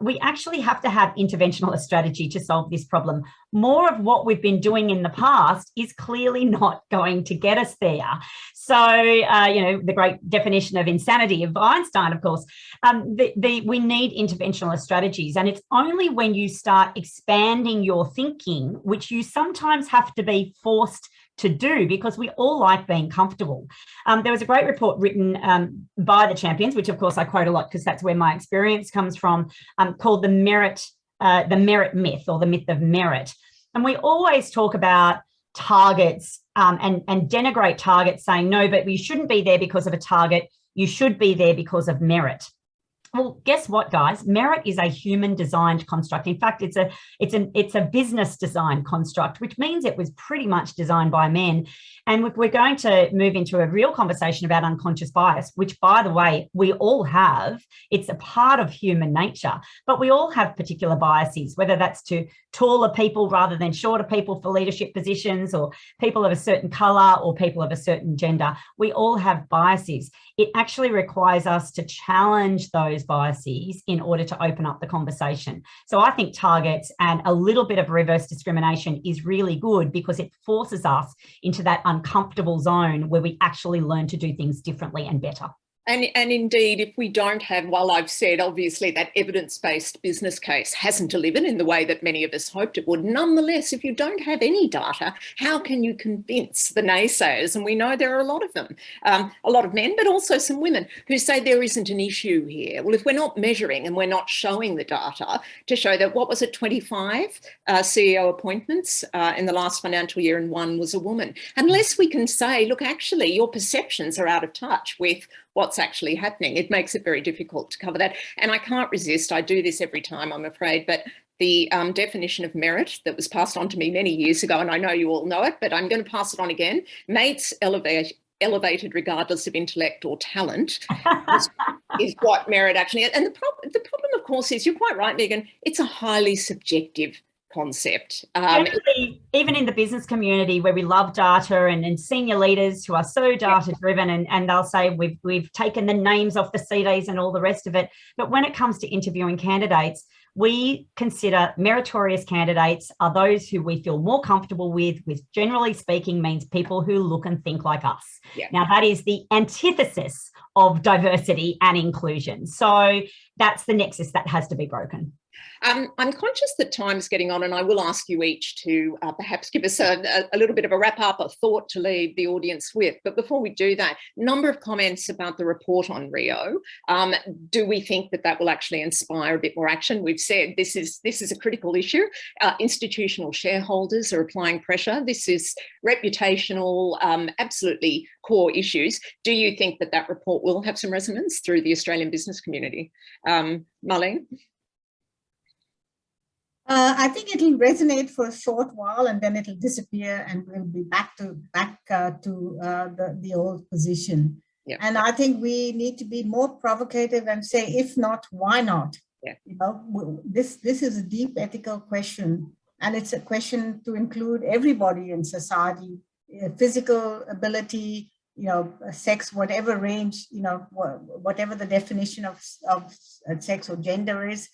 we actually have to have interventional strategy to solve this problem. More of what we've been doing in the past is clearly not going to get us there. So, the great definition of insanity of Einstein, of course, we need interventional strategies. And it's only when you start expanding your thinking, which you sometimes have to be forced to do, because we all like being comfortable. There was a great report written by the champions, which of course I quote a lot because that's where my experience comes from, called the merit myth, or the myth of merit. And we always talk about targets and denigrate targets, saying, no, but you shouldn't be there because of a target. You should be there because of merit. Well, guess what, guys? Merit is a human designed construct. In fact, it's a business designed construct, which means it was pretty much designed by men. And if we're going to move into a real conversation about unconscious bias, which, by the way, we all have, it's a part of human nature, but we all have particular biases, whether that's to taller people rather than shorter people for leadership positions, or people of a certain colour, or people of a certain gender. We all have biases. It actually requires us to challenge those biases in order to open up the conversation. So I think targets and a little bit of reverse discrimination is really good, because it forces us into that uncomfortable zone where we actually learn to do things differently and better. And indeed, if we don't have, while I've said obviously that evidence-based business case hasn't delivered in the way that many of us hoped it would, nonetheless, if you don't have any data, how can you convince the naysayers? And we know there are a lot of them, a lot of men, but also some women who say there isn't an issue here. Well, if we're not measuring and we're not showing the data to show that, 25 CEO appointments in the last financial year, and one was a woman, unless we can say, look, actually, your perceptions are out of touch with what's actually happening, it makes it very difficult to cover that. And I can't resist, I do this every time, I'm afraid, but the definition of merit that was passed on to me many years ago, and I know you all know it, but I'm going to pass it on again. Mates elevated regardless of intellect or talent is what merit actually is. And the problem, of course, is, you're quite right, Megan, it's a highly subjective concept. Even in the business community, where we love data, and senior leaders who are so data driven, and they'll say we've taken the names off the CDs and all the rest of it. But when it comes to interviewing candidates, we consider meritorious candidates are those who we feel more comfortable with, which generally speaking means people who look and think like us. Yeah. Now, that is the antithesis of diversity and inclusion. So that's the nexus that has to be broken. I'm conscious that time's getting on, and I will ask you each to perhaps give us a little bit of a wrap-up, a thought to leave the audience with. But before we do that, number of comments about the report on Rio. Do we think that will actually inspire a bit more action? We've said this is a critical issue. Institutional shareholders are applying pressure. This is reputational, absolutely core issues. Do you think that report will have some resonance through the Australian business community? Marlene? I think it'll resonate for a short while and then it'll disappear and we'll be back to the old position. Yeah. And I think we need to be more provocative and say, if not, why not? Yeah. You know, this is a deep ethical question, and it's a question to include everybody in society, physical ability, you know, sex, whatever range, you know, whatever the definition of sex or gender is.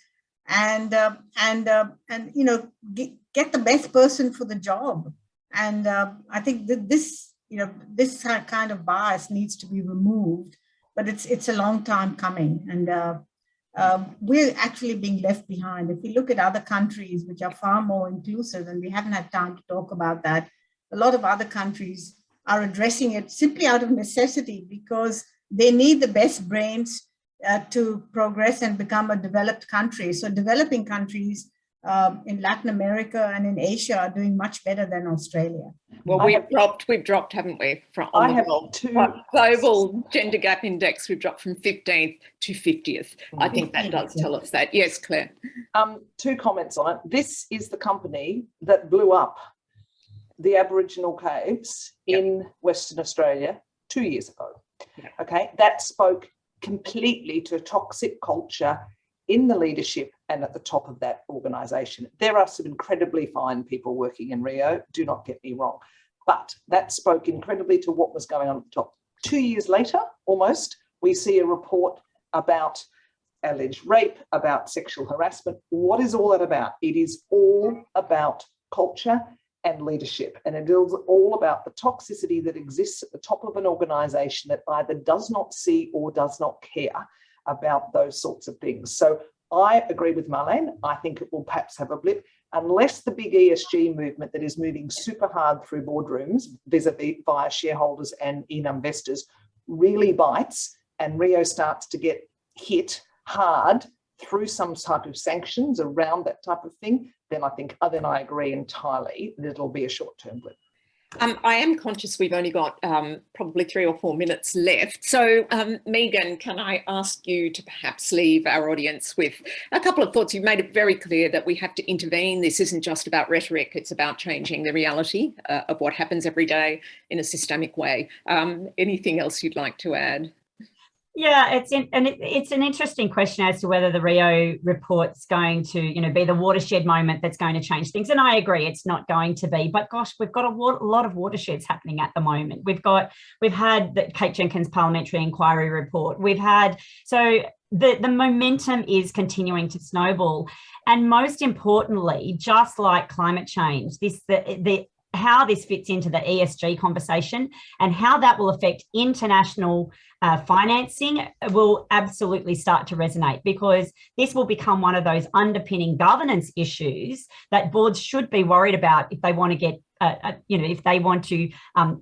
And you know, get the best person for the job. And I think that this kind of bias needs to be removed, but it's a long time coming, and we're actually being left behind. If we look at other countries which are far more inclusive, and we haven't had time to talk about that, a lot of other countries are addressing it simply out of necessity because they need the best brains to progress and become a developed country. So developing countries in Latin America and in Asia are doing much better than Australia. Well, we've dropped, haven't we? I have two global gender gap index. We've dropped from 15th to 50th. I think that does tell us that. Yes, Claire. Two comments on it. This is the company that blew up the Aboriginal caves in Western Australia 2 years ago. Yep. Okay, that spoke completely to toxic culture in the leadership and at the top of that organisation. There are some incredibly fine people working in Rio, do not get me wrong, but that spoke incredibly to what was going on at the top. 2 years later, almost, we see a report about alleged rape, about sexual harassment. What is all that about? It is all about culture and leadership, and it is all about the toxicity that exists at the top of an organisation that either does not see or does not care about those sorts of things. So I agree with Marlene. I think it will perhaps have a blip unless the big ESG movement that is moving super hard through boardrooms vis-a-vis via shareholders and in investors really bites and Rio starts to get hit hard through some type of sanctions around that type of thing, then I agree entirely that it'll be a short-term blip. I am conscious we've only got probably 3 or 4 minutes left. So, Megan, can I ask you to perhaps leave our audience with a couple of thoughts? You've made it very clear that we have to intervene. This isn't just about rhetoric. It's about changing the reality of what happens every day in a systemic way. Anything else you'd like to add? Yeah, it's an interesting question as to whether the Rio report's going to, be the watershed moment that's going to change things. And I agree, it's not going to be. But gosh, we've got a lot of watersheds happening at the moment. We've had the Kate Jenkins Parliamentary Inquiry report. So the momentum is continuing to snowball. And most importantly, just like climate change, how this fits into the ESG conversation and how that will affect international financing will absolutely start to resonate, because this will become one of those underpinning governance issues that boards should be worried about if they want to get if they want to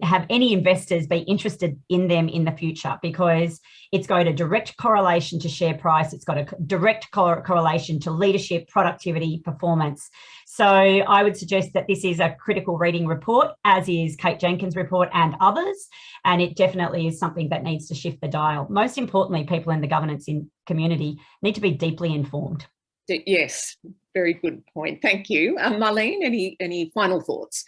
have any investors be interested in them in the future, because it's got a direct correlation to share price. It's got a direct correlation to leadership, productivity, performance. So I would suggest that this is a critical reading report, as is Kate Jenkins' report and others. And it definitely is something that needs to shift the dial. Most importantly, people in the governance community need to be deeply informed. Yes, very good point. Thank you. Marlene, any final thoughts?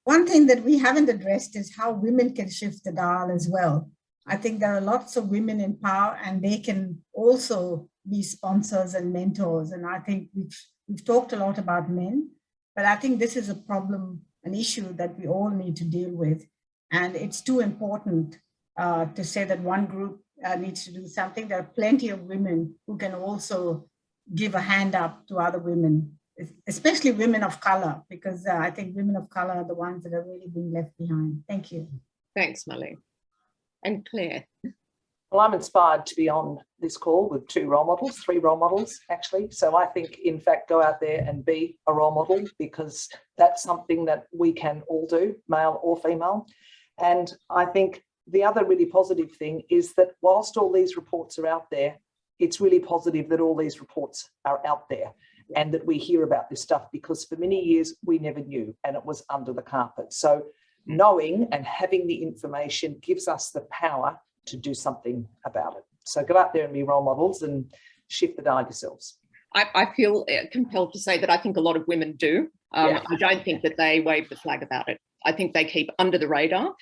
One thing that we haven't addressed is how women can shift the dial as well. I think there are lots of women in power and they can also be sponsors and mentors. And I think we've talked a lot about men, but I think this is a problem, an issue that we all need to deal with. And it's too important to say that one group needs to do something. There are plenty of women who can also give a hand up to other women, especially women of color, because I think women of color are the ones that are really being left behind. Thank you. Thanks, Marlene. And Claire? Well, I'm inspired to be on this call with 3 role models, actually. So I think, in fact, go out there and be a role model, because that's something that we can all do, male or female. And I think the other really positive thing is that whilst all these reports are out there, it's really positive that all these reports are out there and that we hear about this stuff, because for many years we never knew and it was under the carpet. So knowing and having the information gives us the power to do something about it. So go out there and be role models and shift the dial yourselves. I feel compelled to say that I think a lot of women do. I don't think that they wave the flag about it. I think they keep under the radar.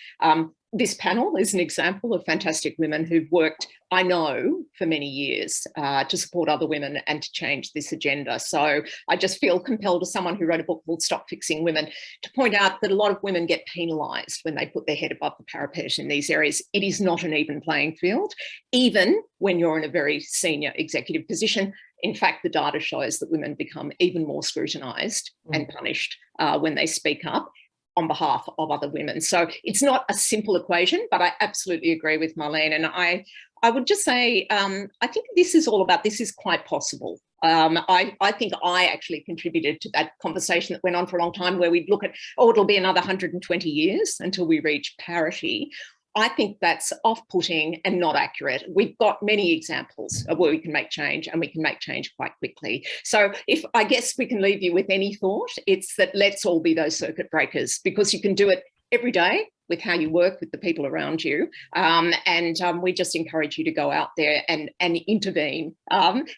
This panel is an example of fantastic women who've worked, I know, for many years to support other women and to change this agenda. So I just feel compelled, as someone who wrote a book called Stop Fixing Women, to point out that a lot of women get penalised when they put their head above the parapet in these areas. It is not an even playing field, even when you're in a very senior executive position. In fact, the data shows that women become even more scrutinised and punished when they speak up on behalf of other women. So it's not a simple equation, but I absolutely agree with Marlene. And I would just say, I think this is all about, this is quite possible. I think I actually contributed to that conversation that went on for a long time, where we'd look at, oh, it'll be another 120 years until we reach parity. I think that's off-putting and not accurate. We've got many examples of where we can make change, and we can make change quite quickly. So if I guess we can leave you with any thought, it's that let's all be those circuit breakers, because you can do it every day with how you work with the people around you. We just encourage you to go out there and intervene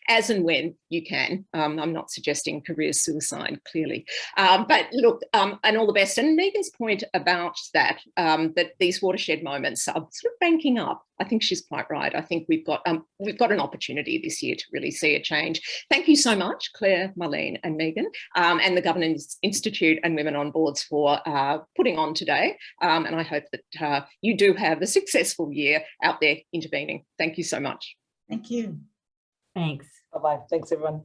as and when you can. I'm not suggesting career suicide, clearly. But look, and all the best. And Megan's point about that, that these watershed moments are sort of banking up, I think she's quite right. I think we've got an opportunity this year to really see a change. Thank you so much, Claire, Marlene and Megan, and the Governance Institute and Women on Boards for putting on today. And I hope that you do have a successful year out there intervening. Thank you so much. Thank you. Thanks. Bye-bye. Thanks, everyone.